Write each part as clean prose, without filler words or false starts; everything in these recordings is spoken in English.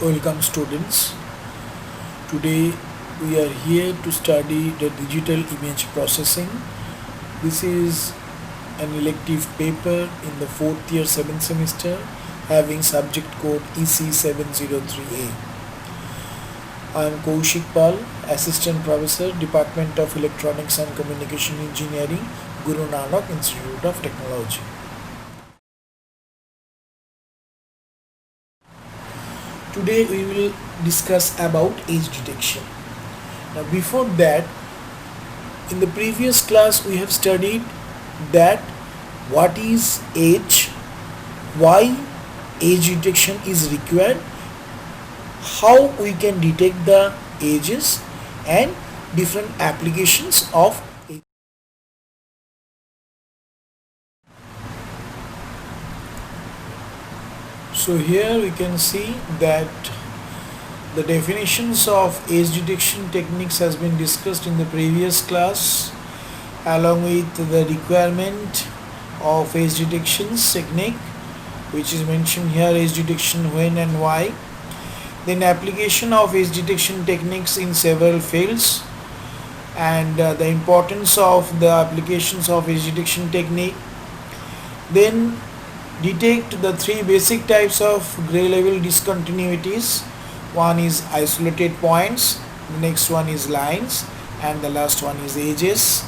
Welcome students. Today we are here to study the digital image processing. This is an elective paper in the 4th year 7th semester having subject code EC703A. I am Kaushik Pal, Assistant Professor, Department of Electronics and Communication Engineering, Guru Nanak Institute of Technology. Today we will discuss about age detection. Now before that, in the previous class we have studied that what is age, why age detection is required, how we can detect the ages and different applications of age. So here we can see that the definitions of age detection techniques has been discussed in the previous class along with the requirement of age detection technique, which is mentioned here, age detection when and why. Then application of age detection techniques in several fields and the importance of the applications of age detection technique. Then detect the three basic types of gray level discontinuities. One is isolated points, the next one is lines, and the last one is edges.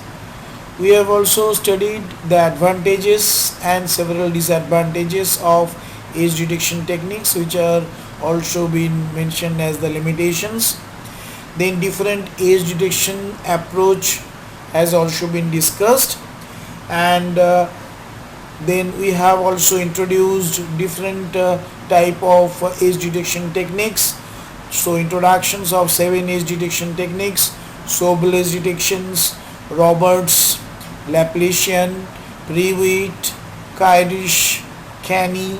We have also studied the advantages and several disadvantages of age detection techniques, which are also been mentioned as the limitations. Then different age detection approach has also been discussed, and then we have also introduced different type of age detection techniques. So introductions of 7 age detection techniques: Sobel age detections, Roberts, Laplacian, Prewitt, Kyrish, Canny,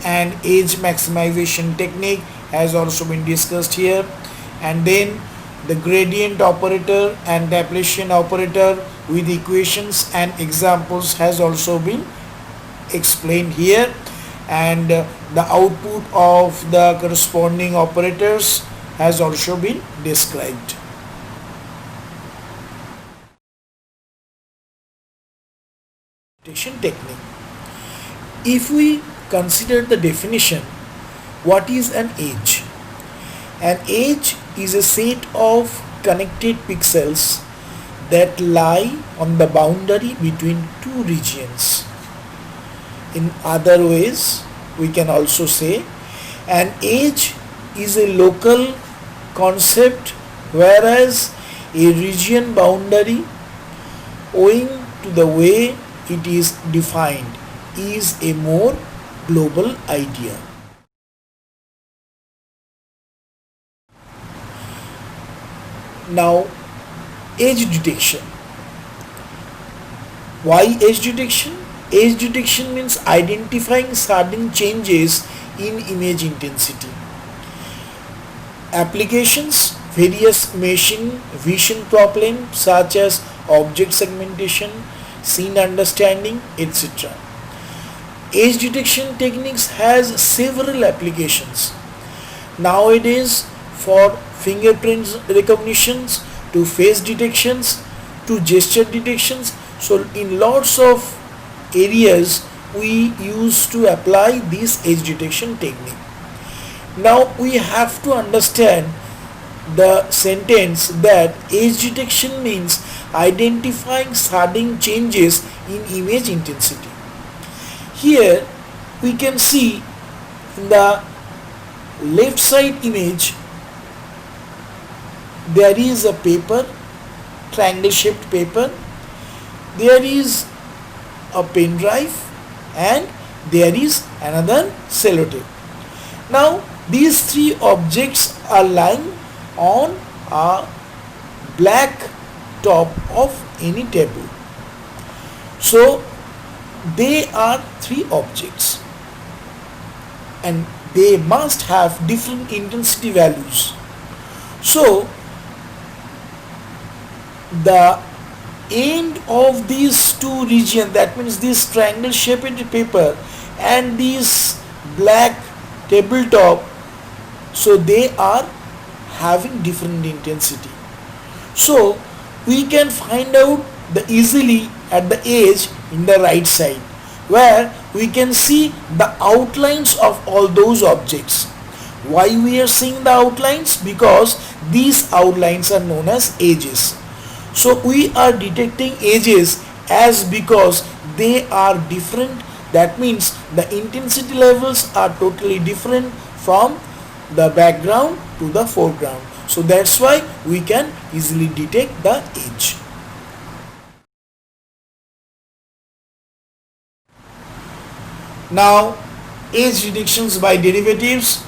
and age maximization technique has also been discussed here. And then the gradient operator and Laplacian operator with equations and examples has also been explained here, and the output of the corresponding operators has also been described. Detection technique. If we consider the definition, what is an age? An age is a set of connected pixels that lie on the boundary between two regions. In other ways, we can also say an age is a local concept, whereas a region boundary, owing to the way it is defined, is a more global idea. Now, age detection. Why age detection? Age detection means identifying sudden changes in image intensity. Applications: various machine vision problems such as object segmentation, scene understanding, etc. Age detection techniques has several applications. Nowadays, for fingerprints recognitions to face detections to gesture detections, so in lots of areas we used to apply this age detection technique. Now we have to understand the sentence that age detection means identifying sudden changes in image intensity. Here we can see in the left side image there is a paper, triangle shaped paper, there is a pen drive, and there is another sellotape. Now these three objects are lying on a black top of any table. So they are three objects and they must have different intensity values. So the end of these two regions, that means this triangle shaped paper and this black tabletop, so they are having different intensity. So we can find out the easily at the edge in the right side, where we can see the outlines of all those objects. Why we are seeing the outlines? Because these outlines are known as edges. So we are detecting edges as because they are different. That means the intensity levels are totally different from the background to the foreground. So that's why we can easily detect the edge. Now, edge detections by derivatives.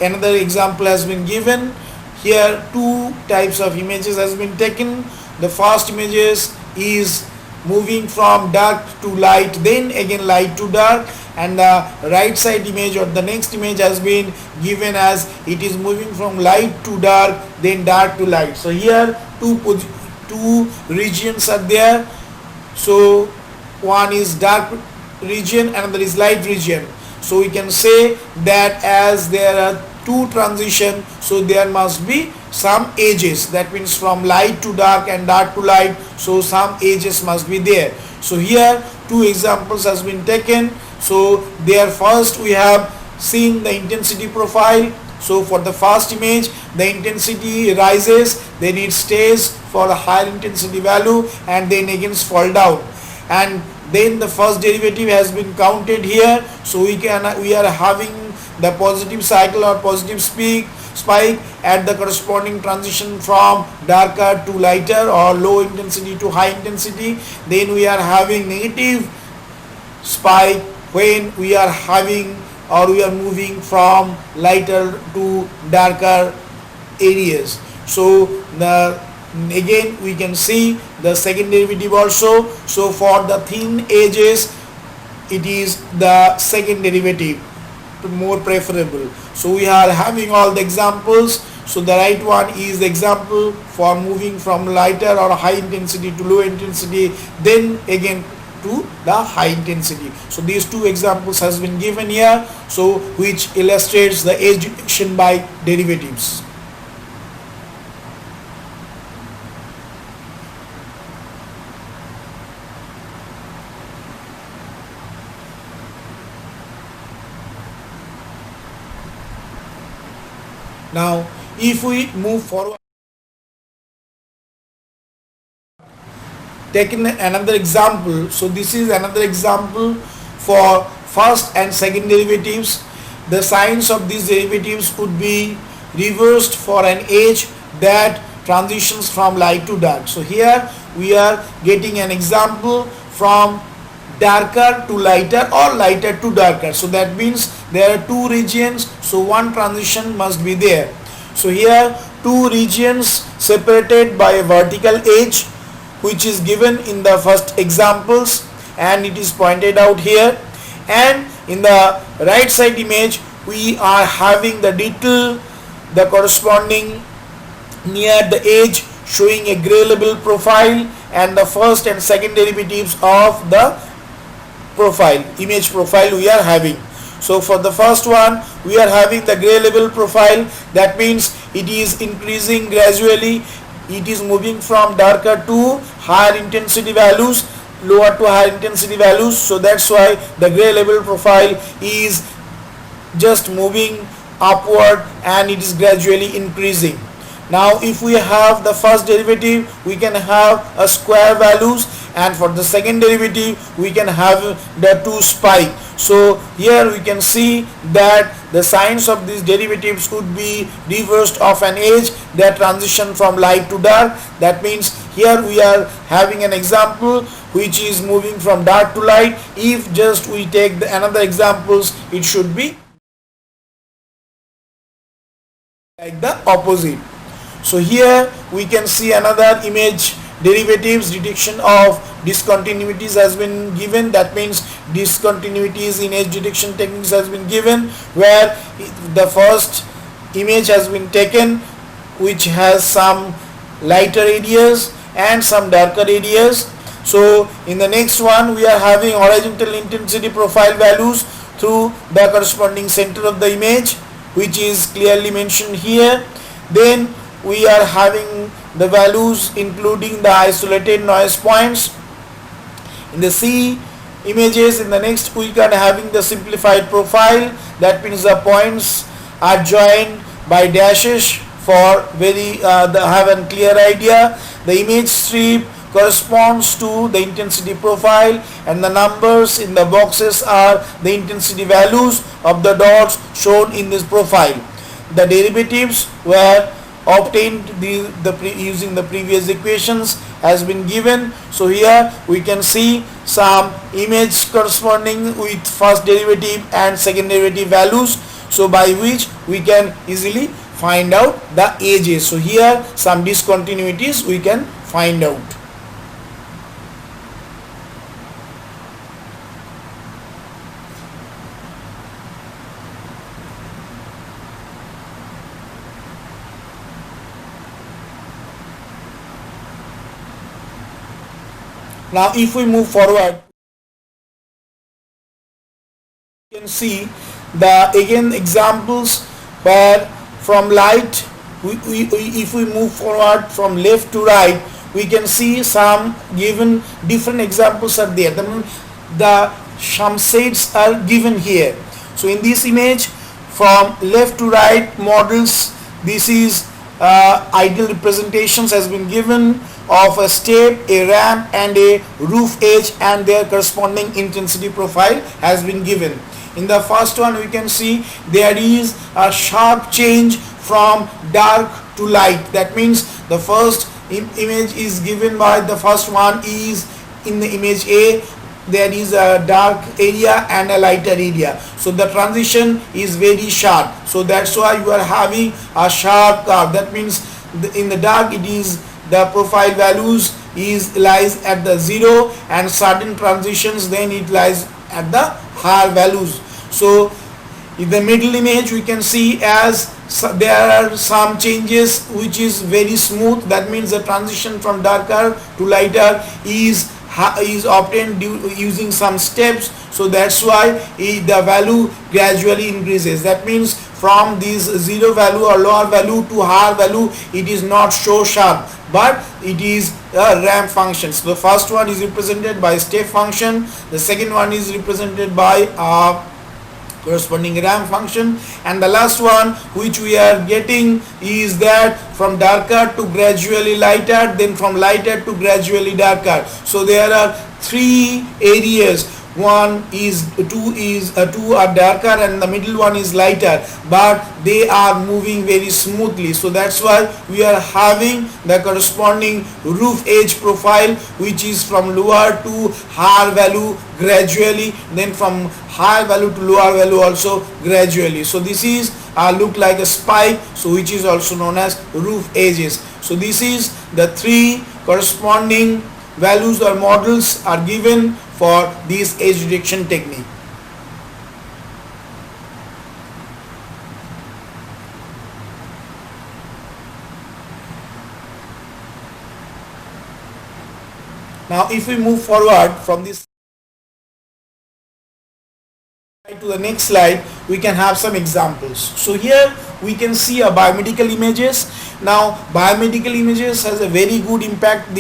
Another example has been given. Here two types of images has been taken. The first images is moving from dark to light, then again light to dark, and the right side image or the next image has been given as it is moving from light to dark, then dark to light. So here two regions are there. So one is dark region, another is light region. So we can say that as there are two transition, so there must be some edges. That means from light to dark and dark to light, so some edges must be there. So here two examples has been taken. So there first we have seen the intensity profile. So for the first image, the intensity rises, then it stays for a higher intensity value, and then again fall down. And then the first derivative has been counted here. So we are having the positive cycle or positive spike at the corresponding transition from darker to lighter or low intensity to high intensity. Then we are having negative spike when we are having or we are moving from lighter to darker areas. So again we can see the second derivative also. So for the thin edges, it is the second derivative more preferable. So we are having all the examples. So the right one is the example for moving from lighter or high intensity to low intensity, then again to the high intensity. So these two examples has been given here, so which illustrates the edge detection by derivatives. Now if we move forward, taking another example. So this is another example for first and second derivatives. The signs of these derivatives would be reversed for an edge that transitions from light to dark. So here we are getting an example from darker to lighter or lighter to darker. So that means there are two regions, so one transition must be there. So here two regions separated by a vertical edge, which is given in the first examples, and it is pointed out here. And in the right side image we are having the detail, the corresponding near the edge showing a gray label profile and the first and second derivatives of the profile, image profile we are having. So for the first one we are having the gray label profile. That means it is increasing gradually, it is moving from darker to higher intensity values, lower to higher intensity values. So that's why the gray label profile is just moving upward and it is gradually increasing. Now if we have the first derivative, we can have a square values, and for the second derivative we can have the two spike. So here we can see that the signs of these derivatives would be reversed of an edge that transition from light to dark. That means here we are having an example which is moving from dark to light. If just we take another examples, it should be like the opposite. So here we can see another image derivatives detection of discontinuities has been given. That means discontinuities in edge detection techniques has been given, where the first image has been taken which has some lighter areas and some darker areas. So in the next one we are having horizontal intensity profile values through the corresponding center of the image, which is clearly mentioned here. Then we are having the values including the isolated noise points. In the C images, in the next we are having the simplified profile, that means the points are joined by dashes for have a clear idea. The image strip corresponds to the intensity profile, and the numbers in the boxes are the intensity values of the dots shown in this profile. The derivatives were obtained using the previous equations has been given. So here we can see some image corresponding with first derivative and second derivative values, so by which we can easily find out the ages. So here some discontinuities we can find out. Now if we move forward, you can see the again examples where from light, if we move forward from left to right, we can see some given different examples are there. Some shades are given here. So in this image from left to right models, this is ideal representations has been given of a step, a ramp and a roof edge, and their corresponding intensity profile has been given. In the first one we can see there is a sharp change from dark to light. That means the first image is given by the first one is in the image A, there is a dark area and a lighter area, so the transition is very sharp. So that's why you are having a sharp curve. That means in the dark it is the profile values lies at the 0, and certain transitions then it lies at the higher values. So in the middle image we can see as there are some changes which is very smooth. That means the transition from darker to lighter is obtained using some steps. So that's why the value gradually increases. That means from this 0 value or lower value to higher value, it is not so sharp, but it is a ramp function. So the first one is represented by step function, the second one is represented by corresponding ramp function, and the last one which we are getting is that from darker to gradually lighter, then from lighter to gradually darker. So there are three areas. Two are darker and the middle one is lighter, but they are moving very smoothly. So that's why we are having the corresponding roof edge profile, which is from lower to higher value gradually, then from higher value to lower value also gradually. So this is look like a spike, so which is also known as roof edges. So this is the three corresponding values or models are given for this edge detection technique. Now if we move forward from this to the next slide, we can have some examples. So here we can see a biomedical images. Now biomedical images has a very good impact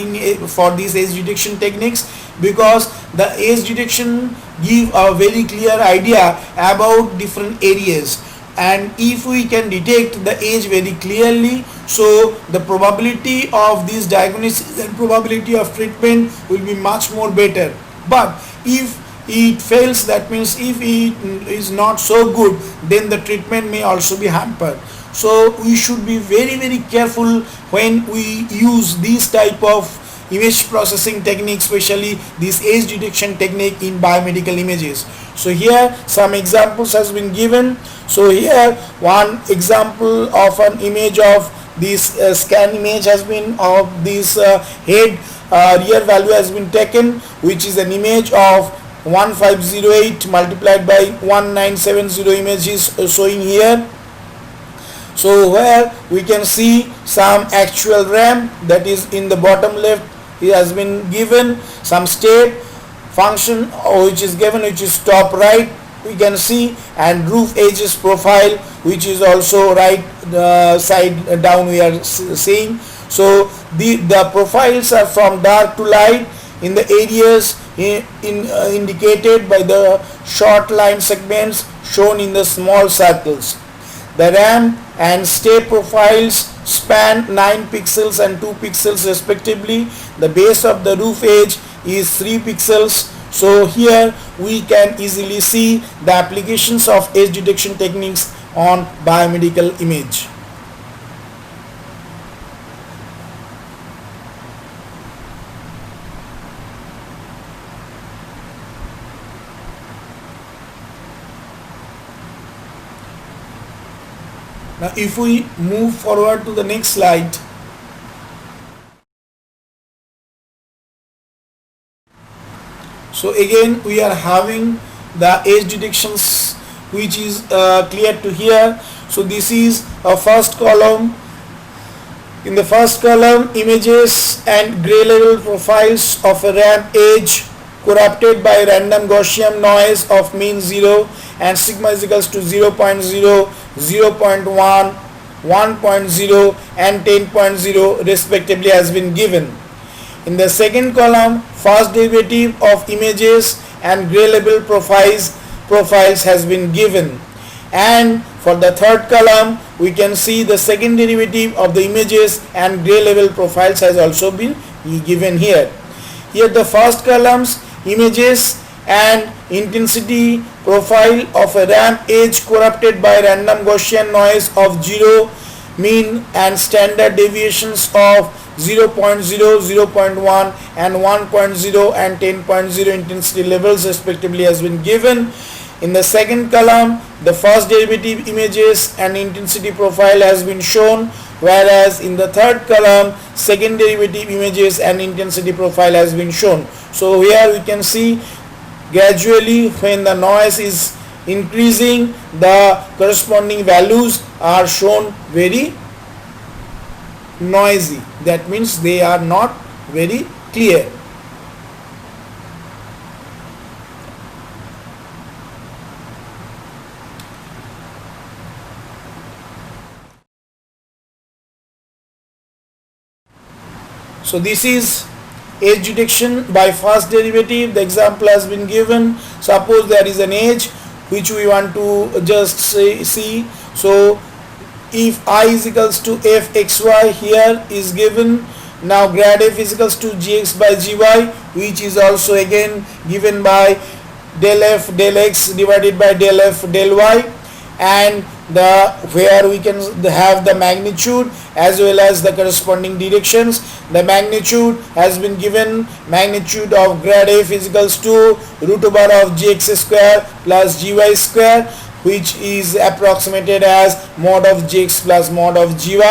for these edge detection techniques, because the edge detection give a very clear idea about different areas, and if we can detect the edge very clearly, so the probability of this diagnosis and probability of treatment will be much more better. But if it fails, that means if it is not so good, then the treatment may also be hampered. So we should be very careful when we use this type of image processing technique, especially this edge detection technique in biomedical images. So here some examples has been given. So here one example of an image of this scan image has been of this head rear value has been taken, which is an image of 1508 multiplied by 1970 images showing here. So where we can see some actual ramp, that is in the bottom left, it has been given some step function which is given, which is top right we can see, and roof edges profile which is also right side down we are seeing. So the profiles are from dark to light in the areas indicated by the short line segments shown in the small circles. The ramp and stay profiles span 9 pixels and 2 pixels respectively. The base of the roof edge is 3 pixels. So here we can easily see the applications of edge detection techniques on biomedical image. Now if we move forward to the next slide, so again we are having the edge detections which is clear to here. So this is a first column. In the first column, images and gray level profiles of a ramp edge corrupted by random Gaussian noise of mean 0 and sigma is equals to 0.0, 0.1, 1.0 and 10.0 respectively has been given. In the second column, first derivative of images and gray level profiles has been given, and for the third column we can see the second derivative of the images and gray level profiles has also been given here. Here the first columns, images and intensity profile of a ramp edge corrupted by random Gaussian noise of 0, mean and standard deviations of 0.0, 0.1 and 1.0 and 10.0 intensity levels respectively has been given. In the second column, the first derivative images and intensity profile has been shown, whereas in the third column, second derivative images and intensity profile has been shown. So here we can see gradually when the noise is increasing, the corresponding values are shown very noisy. That means they are not very clear. So this is edge detection by first derivative. The example has been given. Suppose there is an edge which we want to just see. So if I is equals to fxy here is given. Now grad f is equals to gx by gy, which is also again given by del f del x divided by del f del y, and where we can have the magnitude as well as the corresponding directions. The magnitude has been given, magnitude of grad f is equals to root over of gx square plus gy square, which is approximated as mod of gx plus mod of gy,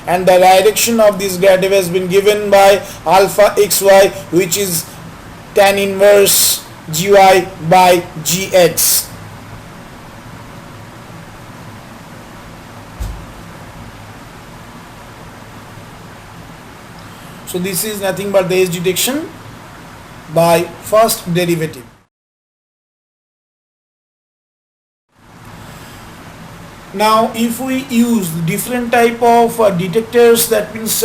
and the direction of this grad f has been given by alpha xy, which is tan inverse gy by gx. So this is nothing but the edge detection by first derivative. Now if we use different type of detectors, that means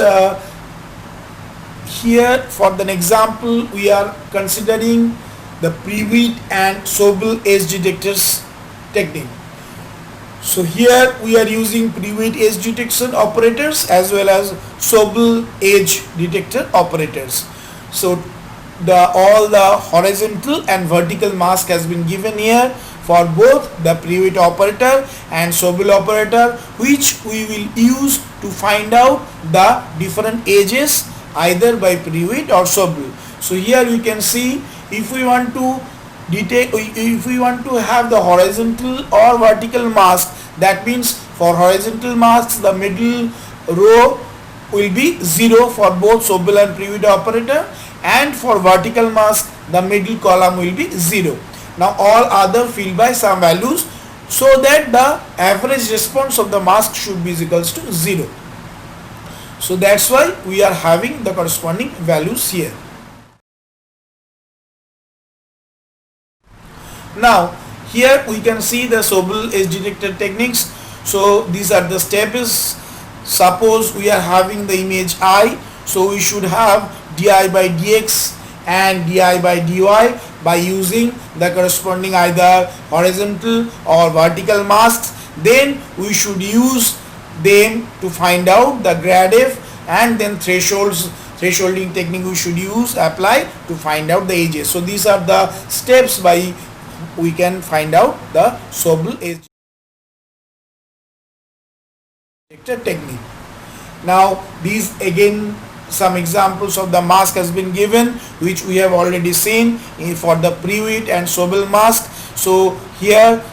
here for the example we are considering the Prewitt and Sobel edge detectors technique. So here we are using Prewitt edge detection operators as well as Sobel edge detector operators. So all the horizontal and vertical mask has been given here for both the Prewitt operator and Sobel operator, which we will use to find out the different edges either by Prewitt or Sobel. So here you can see if we want to detect, if we want to have the horizontal or vertical mask, that means for horizontal masks the middle row will be 0 for both Sobel and Prewitt operator, and for vertical mask the middle column will be 0. Now all other filled by some values, so that the average response of the mask should be equals to 0. So that's why we are having the corresponding values here. Now here we can see the Sobel edge detector techniques. So these are the steps. Suppose we are having the image I, so we should have di by dx and di by dy by using the corresponding either horizontal or vertical masks. Then we should use them to find out the grad f, and then thresholding technique we should use apply to find out the edges. So these are the steps by we can find out the Sobel edge detector technique. Now these again some examples of the mask has been given, which we have already seen for the Prewitt and Sobel mask. So here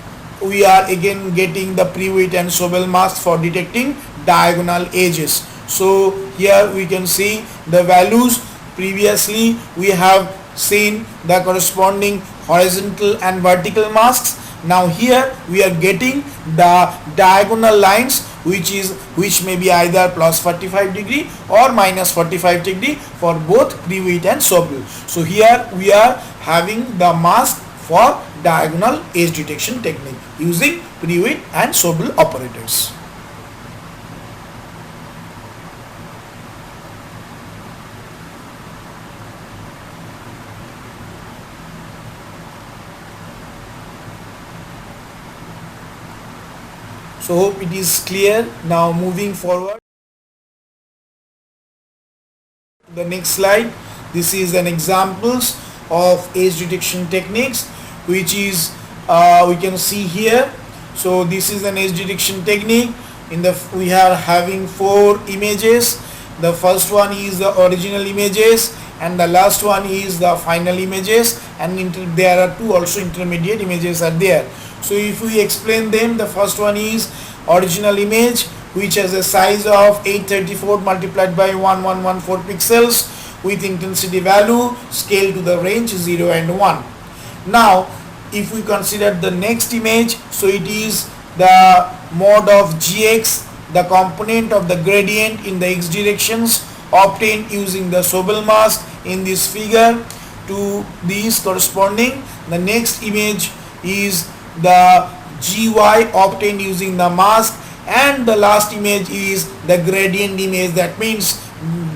we are again getting the Prewitt and Sobel mask for detecting diagonal edges. So here we can see the values. Previously we have seen the corresponding horizontal and vertical masks. Now here we are getting the diagonal lines, which may be either plus 45 degree or minus 45 degree for both Prewitt and Sobel. So here we are having the mask for diagonal edge detection technique using Prewitt and Sobel operators. So hope it is clear. Now moving forward to the next slide. This is an examples of edge detection techniques, which is we can see here. So this is an edge detection technique. We are having 4 images. The first one is the original images, and the last one is the final images, and there are 2 also intermediate images are there. So if we explain them, the first one is original image, which has a size of 834 multiplied by 1114 pixels with intensity value scale to the range 0 and 1. Now if we consider the next image, so it is the mode of Gx, the component of the gradient in the x directions obtained using the Sobel mask in this figure to these corresponding. The next image is the gy obtained using the mask, and the last image is the gradient image. That means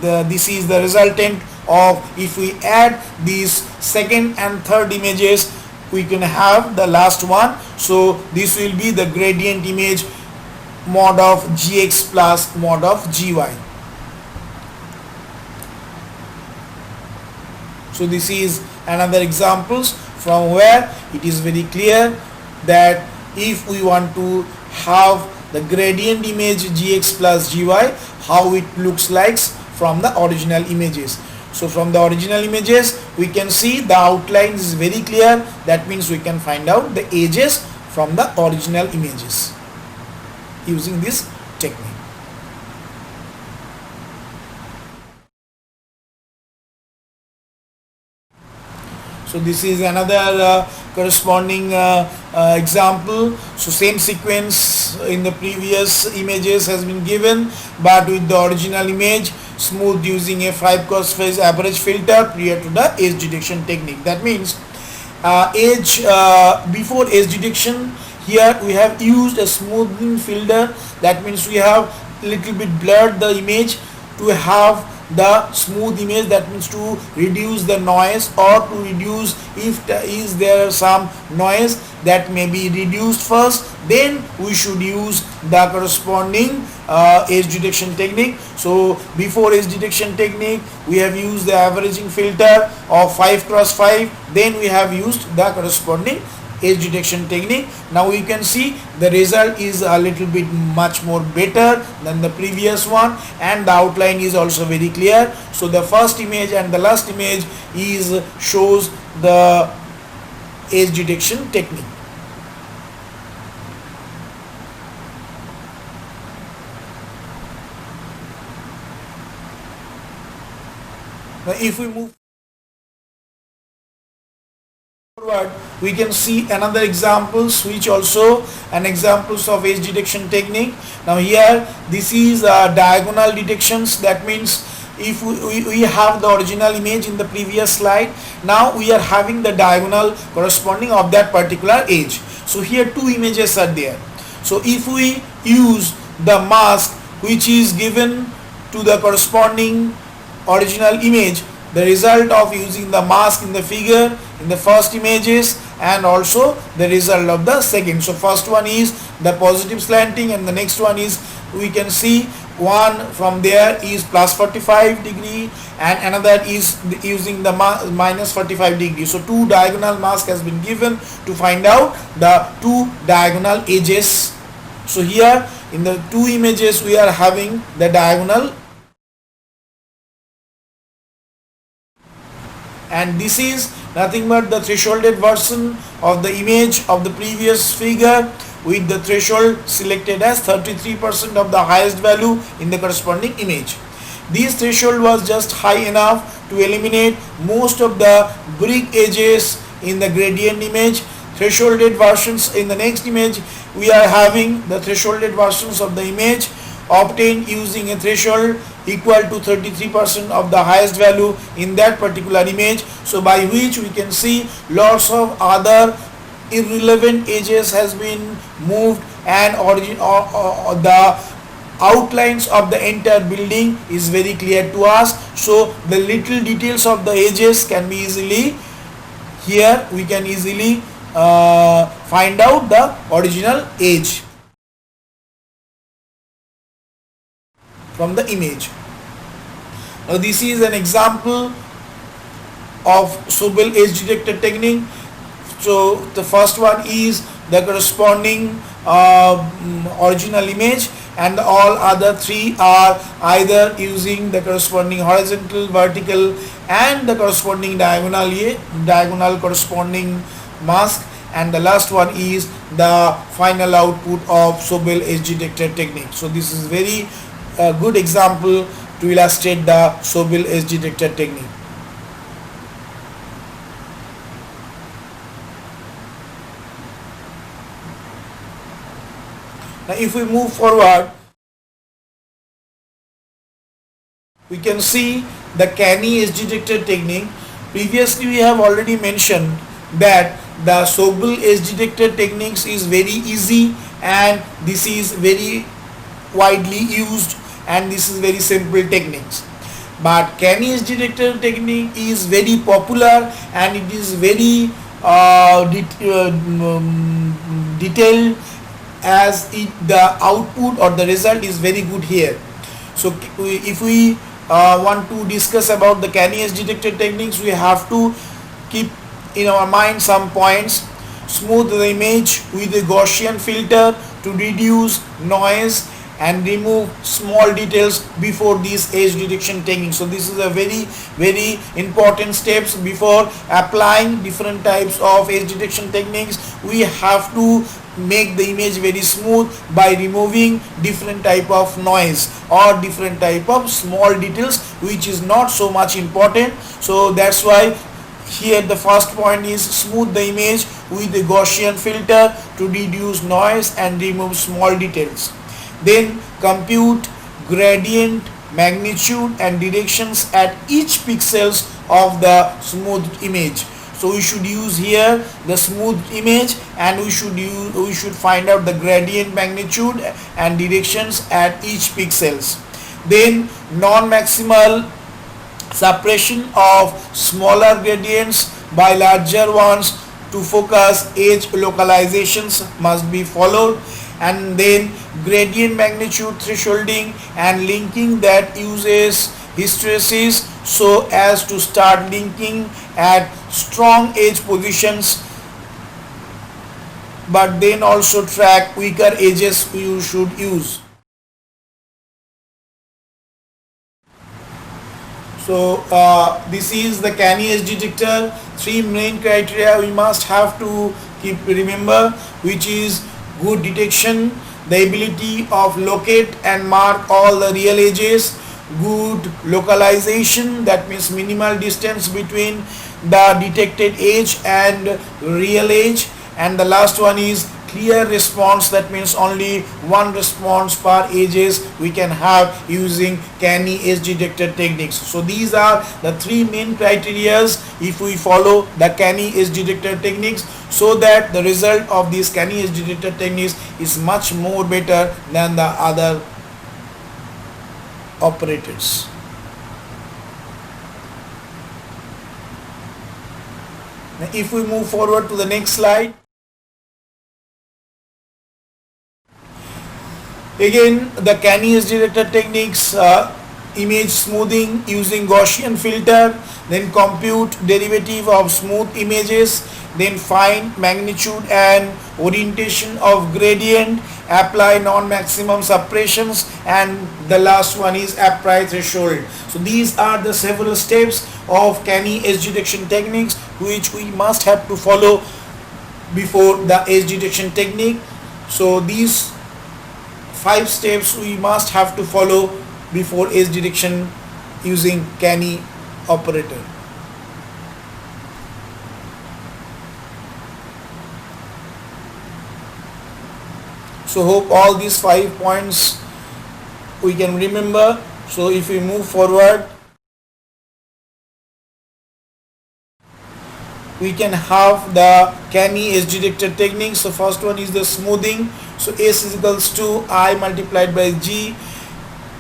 this is the resultant of, if we add these second and third images, we can have the last one. So this will be the gradient image mod of Gx plus mod of Gy. So this is another examples from where it is very clear that if we want to have the gradient image Gx plus Gy, how it looks like from the original images. So from the original images we can see the outline is very clear. That means we can find out the edges from the original images using this technique. So this is another corresponding example. So same sequence in the previous images has been given, but with the original image smooth using a 5 cross phase average filter prior to the edge detection technique. That means before edge detection, here we have used a smoothing filter. That means we have little bit blurred the image to have the smooth image. That means to reduce the noise, or to reduce if there some noise, that may be reduced first, then we should use the corresponding edge detection technique. So before edge detection technique we have used the averaging filter of 5 cross 5, then we have used the corresponding edge detection technique. Now we can see the result is a little bit much more better than the previous one, and the outline is also very clear. So the first image and the last image shows the edge detection technique. Now if we move forward, we can see another examples, which also an examples of edge detection technique. Now here this is diagonal detections. That means if we have the original image in the previous slide, now we are having the diagonal corresponding of that particular edge. So here 2 images are there. So if we use the mask which is given to the corresponding original image, the result of using the mask in the figure in the first images and also the result of the second. So first one is the positive slanting and the next one is, we can see one from there is plus 45 degree and another is using the minus 45 degree. So two diagonal mask has been given to find out the two diagonal edges. So here in the two images we are having the diagonal, and this is nothing but the thresholded version of the image of the previous figure with the threshold selected as 33% of the highest value in the corresponding image. This threshold was just high enough to eliminate most of the brick edges in the gradient image. Thresholded versions in the next image, we are having the thresholded versions of the image obtained using a threshold equal to 33% of the highest value in that particular image. So by which we can see lots of other irrelevant edges has been moved and the outlines of the entire building is very clear to us. So the little details of the edges can be easily, here we can easily find out the original edge from the image. Now this is an example of Sobel edge detector technique. So the first one is the corresponding original image, and all other three are either using the corresponding horizontal, vertical and the corresponding diagonal corresponding mask, and the last one is the final output of Sobel edge detector technique. So this is very good example to illustrate the Sobel edge detector technique. Now if we move forward, we can see the Canny edge detector technique. Previously we have already mentioned that the Sobel edge detector techniques is very easy and this is very widely used and this is very simple techniques. But Canny edge detector technique is very popular and it is very detailed, as the output or the result is very good here. So if we want to discuss about the Canny edge detector techniques, we have to keep in our mind some points. Smooth the image with a Gaussian filter to reduce noise and remove small details before this edge detection technique. So this is a very important steps before applying different types of edge detection techniques. We have to make the image very smooth by removing different type of noise or different type of small details which is not so much important. So that's why here the first point is smooth the image with the Gaussian filter to reduce noise and remove small details. Then compute gradient, magnitude and directions at each pixels of the smooth image. So we should use here the smooth image and we should find out the gradient, magnitude and directions at each pixels. Then non-maximal suppression of smaller gradients by larger ones to focus edge localizations must be followed, and then gradient magnitude thresholding and linking that uses hysteresis so as to start linking at strong edge positions, but then also track weaker edges you should use. So this is the Canny edge detector. Three main criteria we must have to keep remember, which is good detection, the ability of locate and mark all the real edges, good localization, that means minimal distance between the detected edge and real edge, and the last one is clear response, that means only one response per edges we can have using canny edge detector techniques. So these are the three main criterias if we follow the canny edge detector techniques, so that the result of these canny edge detector techniques is much more better than the other operators. Now if we move forward to the next slide, again the canny edge detector techniques, image smoothing using Gaussian filter, then compute derivative of smooth images, then find magnitude and orientation of gradient, apply non-maximum suppressions, and the last one is apply threshold. So these are the several steps of canny edge detection techniques which we must have to follow before the edge detection technique. So these 5 steps we must have to follow before edge detection using canny operator. So hope all these 5 points we can remember. So if we move forward, we can have the canny edge detector technique. So first one is the smoothing. So S is equals to I multiplied by G,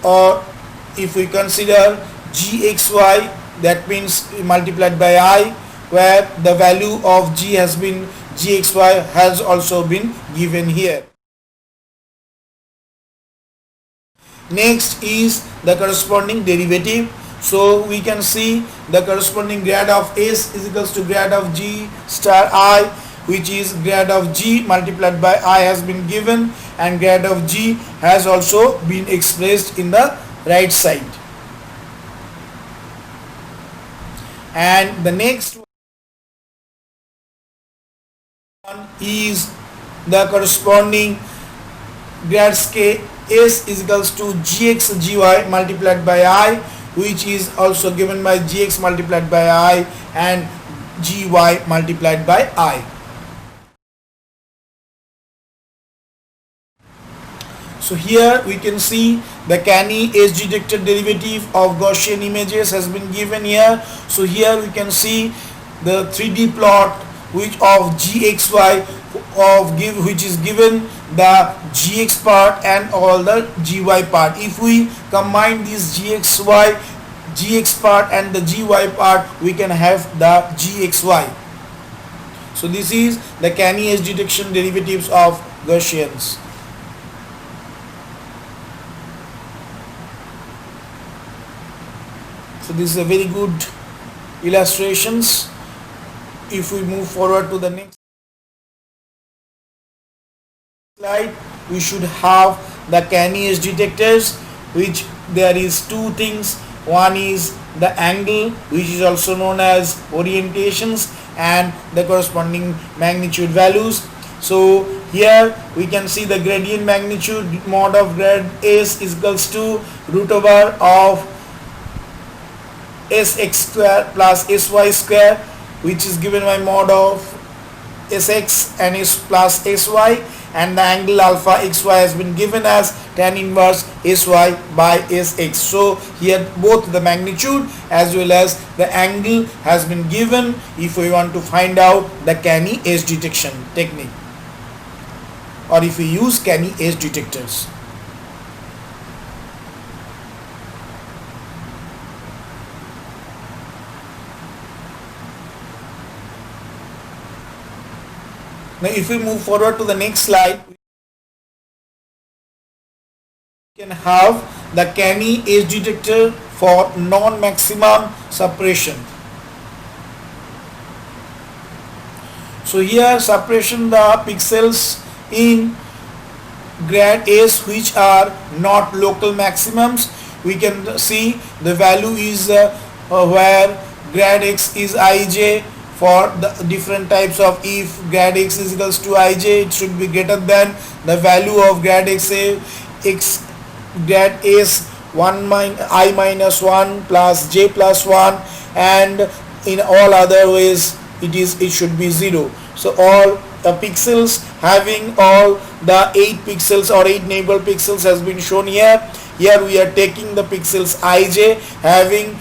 or if we consider GXY, that means multiplied by I, where the value of G has been, GXY has also been given here. Next is the corresponding derivative. So we can see the corresponding grad of S is equals to grad of G star I, which is grad of G multiplied by I has been given, and grad of G has also been expressed in the right side. And the next one is the corresponding grad scale S is equals to Gx Gy multiplied by I, which is also given by Gx multiplied by I and Gy multiplied by I. So here we can see the canny edge detector derivative of Gaussian images has been given here. So here we can see the 3D plot which of Gxy which is given the Gx part and all the Gy part. If we combine this Gx part and the Gy part, we can have the Gxy. So this is the canny edge detection derivatives of Gaussians. So this is a very good illustrations. If we move forward to the next slide, we should have the canny edge detectors, which there is two things. One is the angle, which is also known as orientations, and the corresponding magnitude values. So here we can see the gradient magnitude mod of grad S is equals to root over of Sx square plus Sy square, which is given by mod of Sx and S plus Sy, and the angle alpha xy has been given as tan inverse Sy by Sx. So here both the magnitude as well as the angle has been given if we want to find out the canny edge detection technique, or if we use canny edge detectors. Now if we move forward to the next slide, we can have the canny edge detector for non-maximum suppression. So here suppression the pixels in grad S which are not local maximums. We can see the value is where grad x is ij. For the different types of, if grad x is equals to ij, it should be greater than the value of grad x grad s 1 I minus 1 plus j plus 1, and in all other ways it should be 0. So all pixels having all the 8 pixels or 8 neighbor pixels has been shown here. Here we are taking the pixels ij having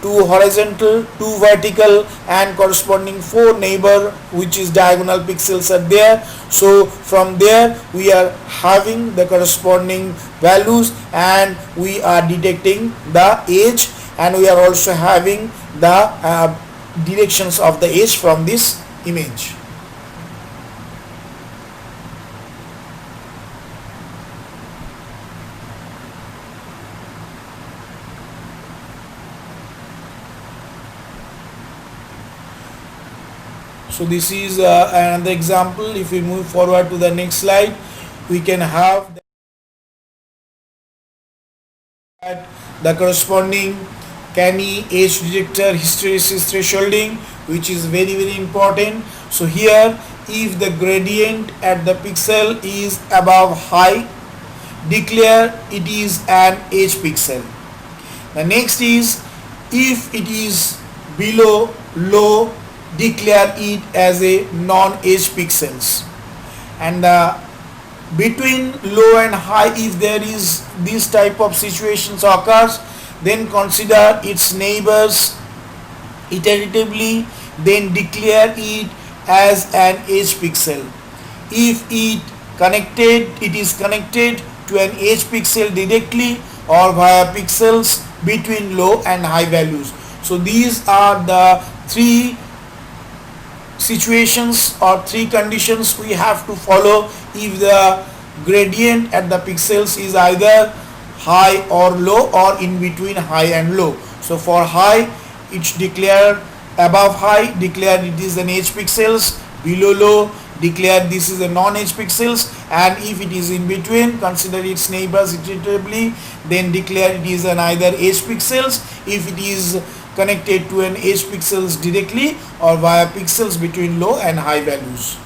2 horizontal, 2 vertical and corresponding 4 neighbor which is diagonal pixels are there. So from there we are having the corresponding values and we are detecting the edge, and we are also having the directions of the edge from this image. So this is another example. If we move forward to the next slide, we can have the corresponding Canny edge detector hysteresis thresholding, which is very important. So here, if the gradient at the pixel is above high, declare it is an edge pixel. The next is, if it is below low, declare it as a non-edge pixels. And between low and high, if there is this type of situations occurs, then consider its neighbors iteratively, then declare it as an edge pixel. If it is connected to an edge pixel directly or via pixels between low and high values. So these are the 3 situations or 3 conditions we have to follow if the gradient at the pixels is either high or low or in between high and low. So for high, it's declared above high, declare it is an edge pixels, below low, declare this is a non-edge pixels, and if it is in between, consider its neighbors iteratively, then declare it is an either edge pixels if it is connected to an edge pixels directly or via pixels between low and high values.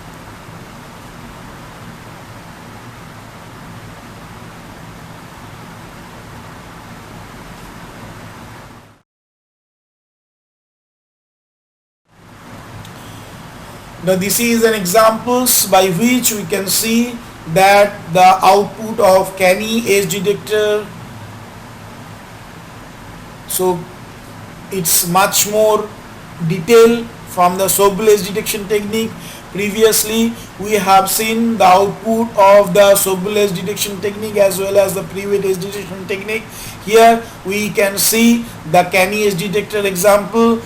Now this is an examples by which we can see that the output of Canny edge detector, so it's much more detailed from the Sobel edge detection technique. Previously we have seen the output of the Sobel edge detection technique as well as the Prewitt edge detection technique. Here we can see the Canny edge detector example.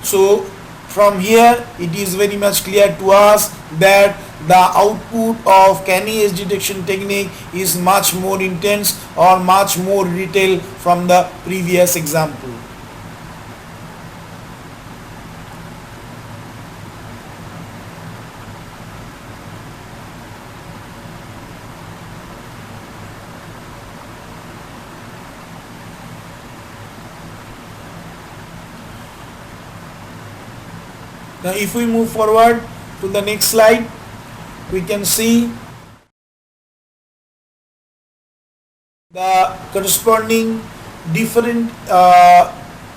So from here it is very much clear to us that the output of Canny edge detection technique is much more intense or much more detailed from the previous example. Now if we move forward to the next slide, we can see the corresponding different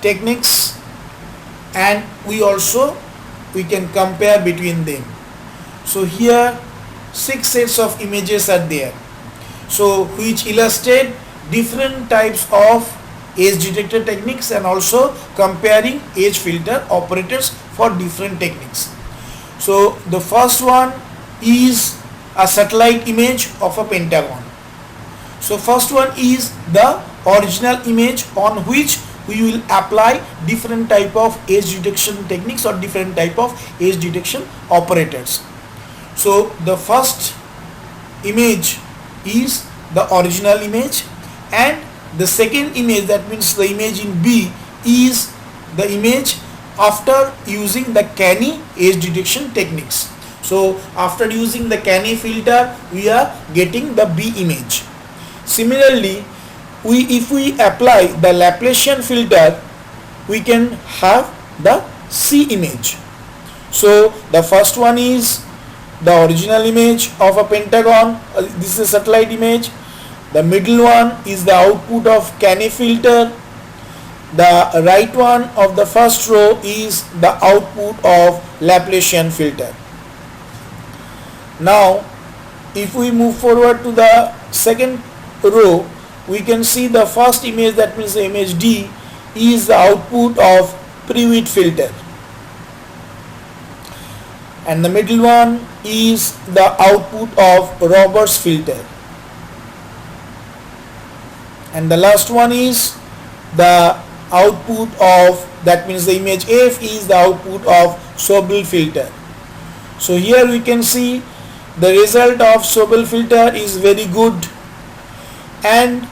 techniques, and we can compare between them. So here 6 sets of images are there, so which illustrate different types of edge detector techniques and also comparing edge filter operators for different techniques. So the first one is a satellite image of a pentagon. So first one is the original image on which we will apply different type of edge detection techniques or different type of edge detection operators. So the first image is the original image, and the second image, that means the image in B, is the image after using the Canny edge detection techniques. So after using the Canny filter, we are getting the B image. Similarly, if we apply the Laplacian filter, we can have the C image. So the first one is the original image of a pentagon. This is a satellite image. The middle one is the output of Canny filter. The right one of the first row is the output of Laplacian filter. Now if we move forward to the second row, we can see the first image, that means the image D, is the output of pre-width filter, and the middle one is the output of Roberts filter, and the last one is the output of, that means the image F is the output of Sobel filter. So here we can see the result of Sobel filter is very good, and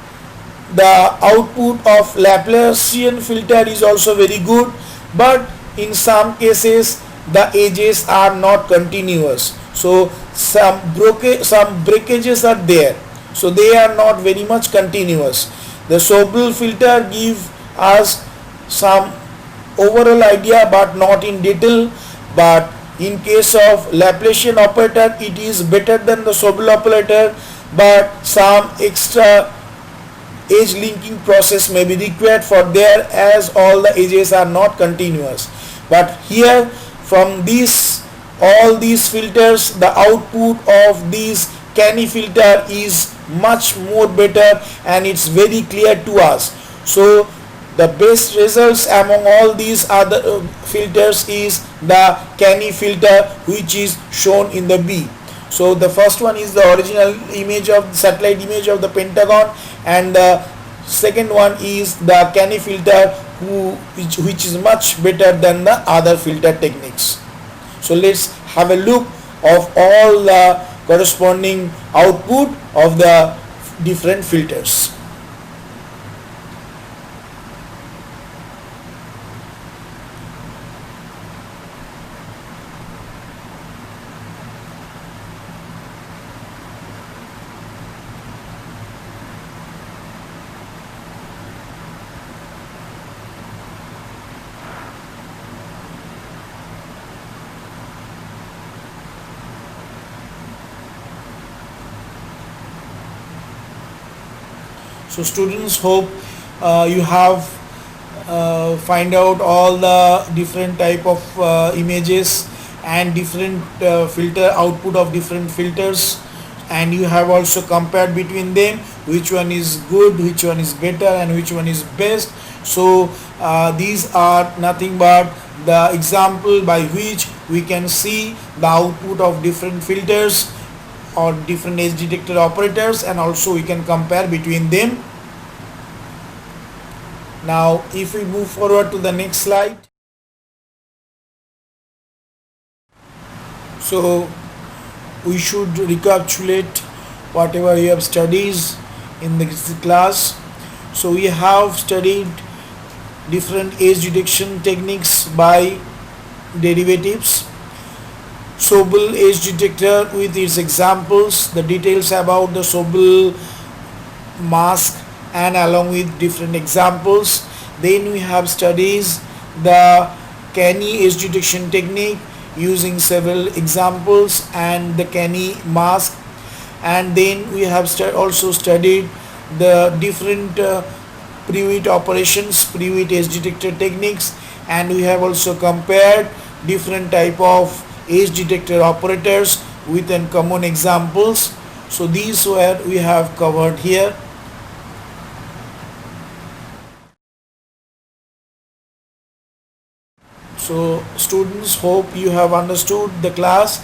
the output of Laplacian filter is also very good, but in some cases the edges are not continuous, so some breakages are there, so they are not very much continuous. The Sobel filter give us some overall idea but not in detail, but in case of Laplacian operator it is better than the Sobel operator, but some extra edge linking process may be required for there, as all the edges are not continuous. But here from this, all these filters, the output of this Canny filter is much more better, and it's very clear to us. So the best results among all these other filters is the Canny filter, which is shown in the B. So the first one is the original image of satellite image of the Pentagon, and the second one is the Canny filter, which is much better than the other filter techniques. So let's have a look of all the corresponding output of the different filters. So students, hope you have find out all the different type of images and different filter output of different filters, and you have also compared between them which one is good, which one is better, and which one is best. So these are nothing but the example by which we can see the output of different filters or different edge detector operators, and also we can compare between them. Now if we move forward to the next slide, so we should recapitulate whatever we have studied in this class. So we have studied different edge detection techniques by derivatives, Sobel edge detector with its examples, the details about the Sobel mask, and along with different examples. Then we have studies the Canny edge detection technique using several examples and the Canny mask, and then we have also studied the different pre-width operations, pre-width edge detector techniques, and we have also compared different type of edge detector operators with common examples. So these were we have covered here. So students, hope you have understood the class.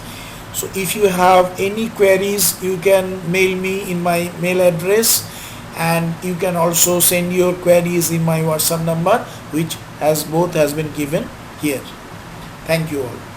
So if you have any queries, you can mail me in my mail address, and you can also send your queries in my WhatsApp number, which has been given here. Thank you all.